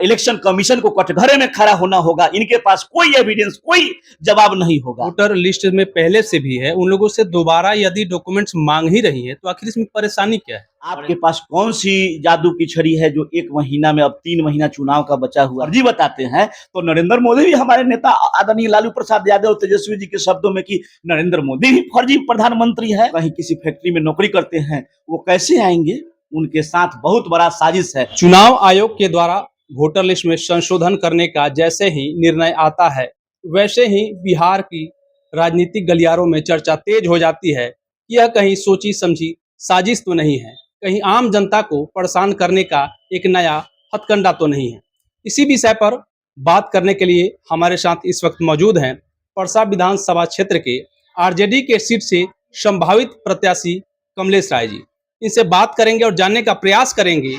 Election commission को कटघरे में खड़ा होना होगा। इनके पास कोई एविडेंस, कोई जवाब नहीं होगा। वोटर लिस्ट में पहले से भी है, उन लोगों से दोबारा यदि डॉक्यूमेंट्स मांग ही रही है तो आखिर इसमें परेशानी क्या है? आपके पास कौन सी जादू की छड़ी है जो 1 महीना में, अब 3 महीना चुनाव का बचा हुआ फर्जी बताते हैं? तो नरेंद्र मोदी भी, हमारे नेता आदरणीय लालू प्रसाद यादव तेजस्वी जी के शब्दों में कि नरेंद्र मोदी भी फर्जी प्रधानमंत्री है। कहीं किसी फैक्ट्री में नौकरी करते हैं, वो कैसे आएंगे? उनके साथ बहुत बड़ा साजिश है। चुनाव आयोग के द्वारा वोटर लिस्ट में संशोधन करने का जैसे ही निर्णय आता है, वैसे ही बिहार की राजनीतिक गलियारों में चर्चा तेज हो जाती है। यह कहीं सोची समझी साजिश तो नहीं है, कहीं आम जनता को परेशान करने का एक नया हथकंडा तो नहीं है। इसी विषय पर बात करने के लिए हमारे साथ इस वक्त मौजूद हैं परसा विधानसभा क्षेत्र के आरजेडी के सीट से संभावित प्रत्याशी कमलेश राय जी। इनसे बात करेंगे और जानने का प्रयास करेंगे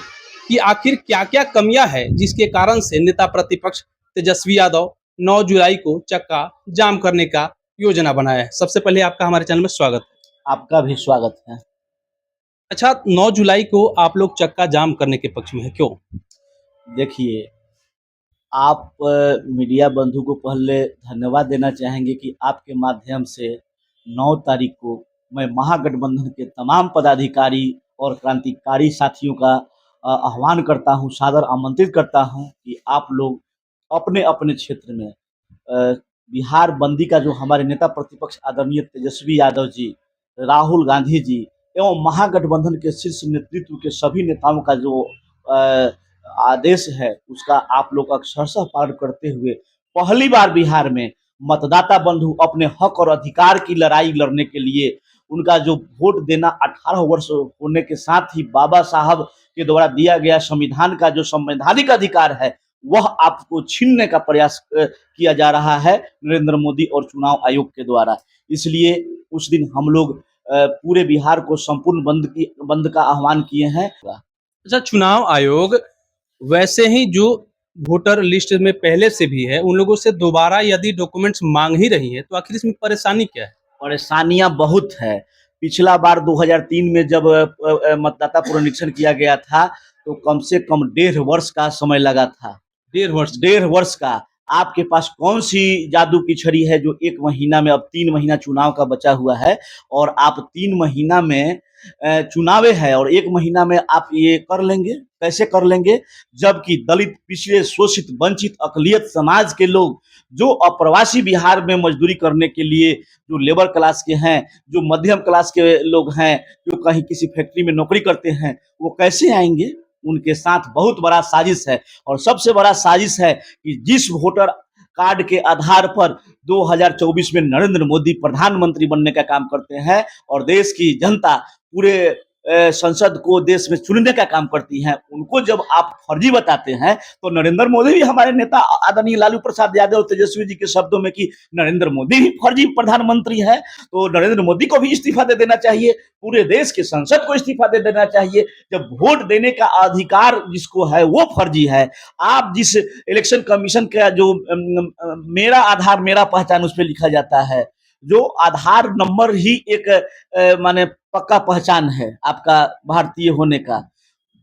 कि आखिर क्या क्या कमियां हैं जिसके कारण से नेता प्रतिपक्ष तेजस्वी यादव 9 जुलाई को चक्का जाम करने का योजना बनाया है। सबसे पहले आपका हमारे चैनल में स्वागत है। आपका भी स्वागत है। अच्छा, 9 जुलाई को आप लोग चक्का जाम करने के पक्ष में है, क्यों? देखिए, आप मीडिया बंधु को पहले धन्यवाद देना चाहेंगे कि आपके माध्यम से 9 तारीख को मैं महागठबंधन के तमाम पदाधिकारी और क्रांतिकारी साथियों का आह्वान करता हूं, सादर आमंत्रित करता हूं कि आप लोग अपने अपने क्षेत्र में बिहार बंदी का जो हमारे नेता प्रतिपक्ष आदरणीय तेजस्वी यादव जी, राहुल गांधी जी एवं महागठबंधन के शीर्ष नेतृत्व के सभी नेताओं का जो आदेश है, उसका आप लोग अक्षरशः पालन करते हुए पहली बार बिहार में मतदाता बंधु अपने हक और अधिकार की लड़ाई लड़ने के लिए, उनका जो वोट देना 18 वर्ष होने के साथ ही बाबा साहब के द्वारा दिया गया संविधान का जो संवैधानिक अधिकार है, वह आपको छीनने का प्रयास किया जा रहा है नरेंद्र मोदी और चुनाव आयोग के द्वारा। इसलिए उस दिन हम लोग पूरे बिहार को संपूर्ण बंद का आह्वान किए हैं। अच्छा, चुनाव आयोग वैसे ही जो वोटर लिस्ट में पहले से भी है, उन लोगों से दोबारा यदि डॉक्यूमेंट्स मांग ही रही है तो आखिर इसमें परेशानी क्या है? परेशानियां बहुत है। पिछला बार 2003 में जब मतदाता पुनरीक्षण किया गया था तो कम से कम 1.5 वर्ष का समय लगा था। 1.5 वर्ष का। आपके पास कौन सी जादू की छड़ी है जो 1 महीना में, अब 3 महीना चुनाव का बचा हुआ है और आप 3 महीना में चुनावे है और 1 महीना में आप ये कर लेंगे? कैसे कर लेंगे? जबकि दलित, पिछड़े, शोषित, वंचित, अकलियत समाज के लोग जो अप्रवासी बिहार में मजदूरी करने के लिए, जो लेबर क्लास के हैं, जो मध्यम क्लास के लोग हैं, जो कहीं किसी फैक्ट्री में नौकरी करते हैं, वो कैसे आएंगे? उनके साथ बहुत बड़ा साजिश है। और सबसे बड़ा साजिश है कि जिस वोटर कार्ड के आधार पर 2024 में नरेंद्र मोदी प्रधानमंत्री बनने का काम करते हैं और देश की जनता पूरे संसद को देश में चुनने का काम करती हैं, उनको जब आप फर्जी बताते हैं तो नरेंद्र मोदी भी, हमारे नेता आदरणीय लालू प्रसाद यादव तेजस्वी जी के शब्दों में कि नरेंद्र मोदी भी फर्जी प्रधानमंत्री है, तो नरेंद्र मोदी को भी इस्तीफा दे देना चाहिए, पूरे देश के संसद को इस्तीफा दे देना चाहिए। जब वोट देने का अधिकार जिसको है वो फर्जी है। आप जिस इलेक्शन कमीशन का जो मेरा आधार मेरा पहचान उस पर लिखा जाता है, जो आधार नंबर ही एक माने पक्का पहचान है आपका भारतीय होने का,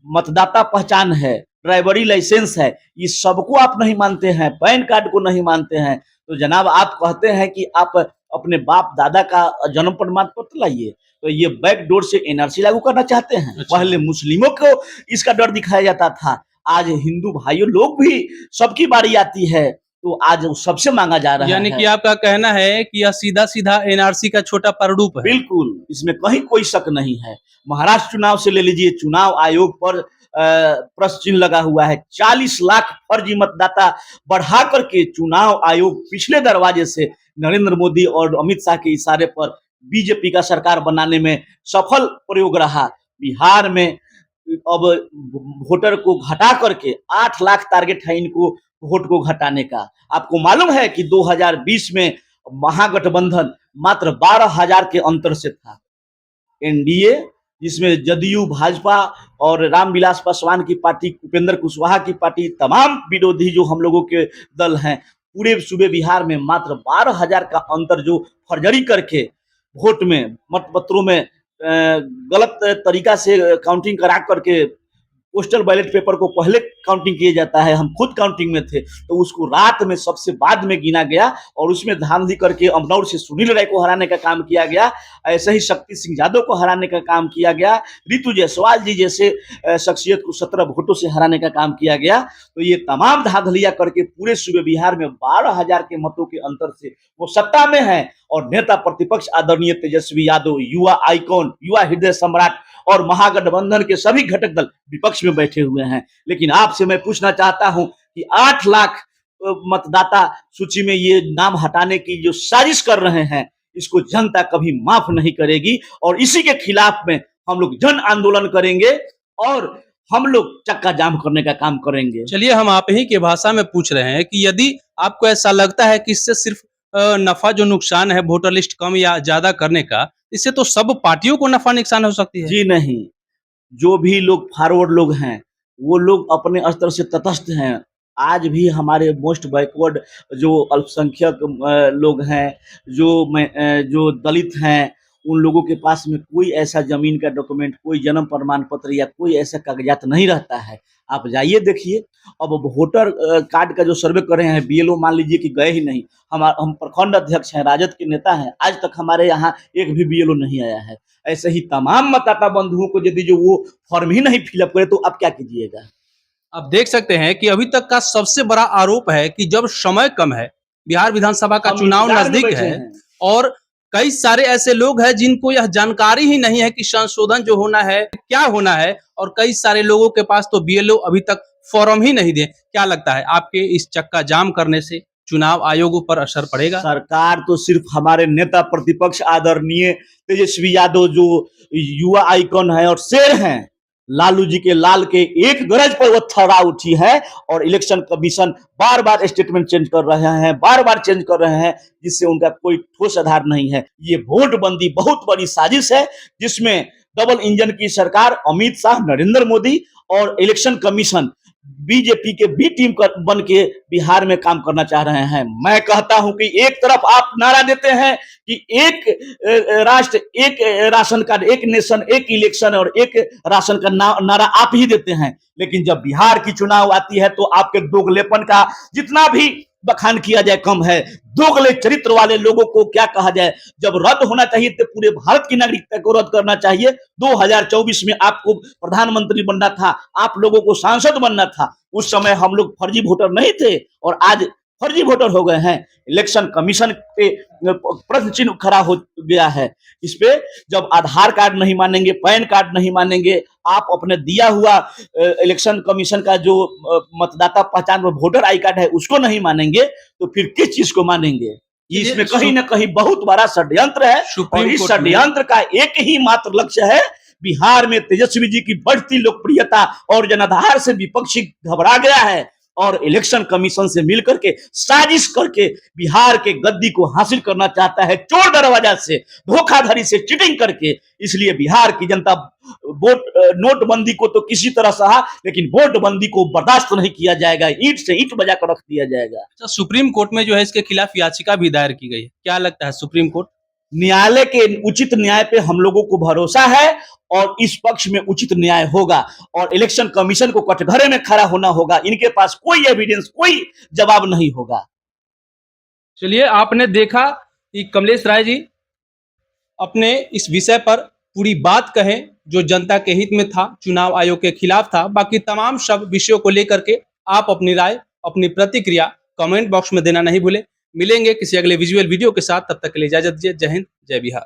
मतदाता पहचान है, ड्राइवरी लाइसेंस है, ये सबको आप नहीं मानते हैं, पैन कार्ड को नहीं मानते हैं, तो जनाब आप कहते हैं कि आप अपने बाप दादा का जन्म प्रमाण पत्र लाइए, तो ये बैक डोर से एनआरसी लागू करना चाहते हैं। अच्छा। पहले मुस्लिमों को इसका डर दिखाया जाता था, आज हिंदू भाइयों लोग भी, सबकी बारी आती है तो आज सबसे मांगा जा रहा है। यानी कि आपका कहना है कि यह सीधा सीधा एनआरसी का छोटा प्रारूप है? बिल्कुल, इसमें कहीं कोई शक नहीं है। महाराष्ट्र चुनाव से ले लीजिए, चुनाव आयोग पर प्रश्न चिन्ह लगा हुआ है। 40 लाख फर्जी मतदाता बढ़ा करके चुनाव आयोग पिछले दरवाजे से नरेंद्र मोदी और अमित शाह के इशारे पर बीजेपी का सरकार बनाने में सफल प्रयोग रहा। बिहार में अब वोटर को घटा करके 8 लाख टारगेट है इनको वोट को घटाने का। आपको मालूम है कि 2020 में महागठबंधन मात्र 12,000 के अंतर से था। एनडीए, जिसमें जदयू, भाजपा और रामविलास पासवान की पार्टी, उपेंद्र कुशवाहा की पार्टी, तमाम विरोधी जो हम लोगों के दल हैं, पूरे सूबे बिहार में मात्र 12,000 का अंतर जो फर्जरी करके वोट में, मतपत्रों में गलत तरीका से काउंटिंग करा करके पोस्टल बैलेट पेपर को पहले काउंटिंग किया जाता है, हम खुद काउंटिंग में थे, तो उसको रात में सबसे बाद में गिना गया और उसमें धांधली करके अमनौर से सुनील राय को हराने का काम किया गया। ऐसे ही शक्ति सिंह यादव को हराने का काम किया गया। रितु जायसवाल जी जैसे शख्सियत को 17 वोटों से हराने का काम किया गया। तो ये तमाम धांधलियां करके पूरे सूबे बिहार में 12,000 के मतों के अंतर से वो सत्ता में है और नेता प्रतिपक्ष आदरणीय तेजस्वी यादव, युवा आइकॉन, युवा हृदय सम्राट और महागठबंधन के सभी घटक दल विपक्ष में बैठे हुए हैं। लेकिन आपसे मैं पूछना चाहता हूं कि 8 लाख मतदाता सूची में ये नाम हटाने की जो साजिश कर रहे हैं, इसको जनता कभी माफ नहीं करेगी और इसी के खिलाफ में हम लोग जन आंदोलन करेंगे और हम लोग चक्का जाम करने का काम करेंगे। चलिए, हम आप ही के भाषा में पूछ रहे हैं कि यदि आपको ऐसा लगता है कि इससे सिर्फ नफा जो नुकसान है वोटर लिस्ट कम या ज्यादा करने का, इससे तो सब पार्टियों को नफा नुकसान हो सकती है। जी नहीं, जो भी लोग फॉरवर्ड लोग हैं वो लोग अपने स्तर से तटस्थ हैं। आज भी हमारे मोस्ट बैकवर्ड जो अल्पसंख्यक लोग हैं, जो दलित हैं, उन लोगों के पास में कोई ऐसा जमीन का डॉक्यूमेंट, कोई जन्म प्रमाण पत्र या कोई ऐसा कागजात नहीं रहता है। आप जाइए देखिए, अब वोटर कार्ड का जो सर्वे कर रहे हैं, बीएलओ मान लीजिए कि गए ही नहीं। हम प्रखंड अध्यक्ष हैं, राजद के नेता हैं, आज तक हमारे यहाँ एक भी बीएलओ नहीं आया है। ऐसे ही तमाम मतदाता बंधुओं को यदि जो वो फॉर्म ही नहीं फिलअप करे तो आप क्या कीजिएगा। अब देख सकते हैं कि अभी तक का सबसे बड़ा आरोप है कि जब समय कम है, बिहार विधानसभा का चुनाव नजदीक है और कई सारे ऐसे लोग हैं जिनको यह जानकारी ही नहीं है कि संशोधन जो होना है क्या होना है, और कई सारे लोगों के पास तो बीएलओ अभी तक फॉर्म ही नहीं दिए। क्या लगता है, आपके इस चक्का जाम करने से चुनाव आयोग पर असर पड़ेगा? सरकार तो सिर्फ हमारे नेता प्रतिपक्ष आदरणीय तेजस्वी यादव जो युवा आइकॉन है और शेर हैं, लालू जी के लाल के एक गरज पर वो थर्रा उठी है और इलेक्शन कमीशन बार बार स्टेटमेंट चेंज कर रहे हैं, बार बार चेंज कर रहे हैं, जिससे उनका कोई ठोस आधार नहीं है। ये वोटबंदी बहुत बड़ी साजिश है जिसमें डबल इंजन की सरकार अमित शाह, नरेंद्र मोदी और इलेक्शन कमीशन बीजेपी के बी टीम बन के बिहार में काम करना चाह रहे हैं। मैं कहता हूं कि एक तरफ आप नारा देते हैं कि एक राष्ट्र, एक राशन कार्ड, एक नेशन, एक इलेक्शन और एक राशन का नारा आप ही देते हैं, लेकिन जब बिहार की चुनाव आती है तो आपके दोगलेपन का जितना भी बखान किया जाए कम है। दोगले चरित्र वाले लोगों को क्या कहा जाए। जब रद्द होना चाहिए तो पूरे भारत की नागरिकता को रद्द करना चाहिए। 2024 में आपको प्रधानमंत्री बनना था, आप लोगों को सांसद बनना था। उस समय हम लोग फर्जी वोटर नहीं थे और आज फर्जी वोटर हो गए हैं। इलेक्शन कमीशन पे प्रश्न चिन्ह खड़ा हो गया है। इस पे जब आधार कार्ड नहीं मानेंगे, पैन कार्ड नहीं मानेंगे, आप अपने दिया हुआ इलेक्शन कमीशन का जो मतदाता पहचान वोटर आई कार्ड है उसको नहीं मानेंगे तो फिर किस चीज को मानेंगे। इसमें कहीं ना कहीं बहुत बड़ा षड्यंत्र है और इस षड्यंत्र का एक ही मात्र लक्ष्य है, बिहार में तेजस्वी जी की बढ़ती लोकप्रियता और जनाधार से विपक्षी घबरा गया है और इलेक्शन कमीशन से मिलकर के साजिश करके बिहार के गद्दी को हासिल करना चाहता है, चोर दरवाजा से, धोखाधड़ी से, चीटिंग करके। इसलिए बिहार की जनता नोटबंदी को तो किसी तरह सहा, लेकिन वोटबंदी को बर्दाश्त नहीं किया जाएगा। ईंट से ईंट बजा कर रख दिया जाएगा। अच्छा, सुप्रीम कोर्ट में जो है इसके खिलाफ याचिका भी दायर की गई है, क्या लगता है सुप्रीम कोर्ट? न्यायालय के उचित न्याय पे हम लोगों को भरोसा है और इस पक्ष में उचित न्याय होगा और इलेक्शन कमीशन को कटघरे में खड़ा होना होगा। इनके पास कोई एविडेंस, कोई जवाब नहीं होगा। चलिए, आपने देखा कि कमलेश राय जी अपने इस विषय पर पूरी बात कहे जो जनता के हित में था, चुनाव आयोग के खिलाफ था। बाकी तमाम सब विषयों को लेकर के आप अपनी राय, अपनी प्रतिक्रिया कमेंट बॉक्स में देना नहीं भूले। मिलेंगे किसी अगले विजुअल वीडियो के साथ, तब तक के लिए इजाजत दीजिए। जय हिंद, जय बिहार।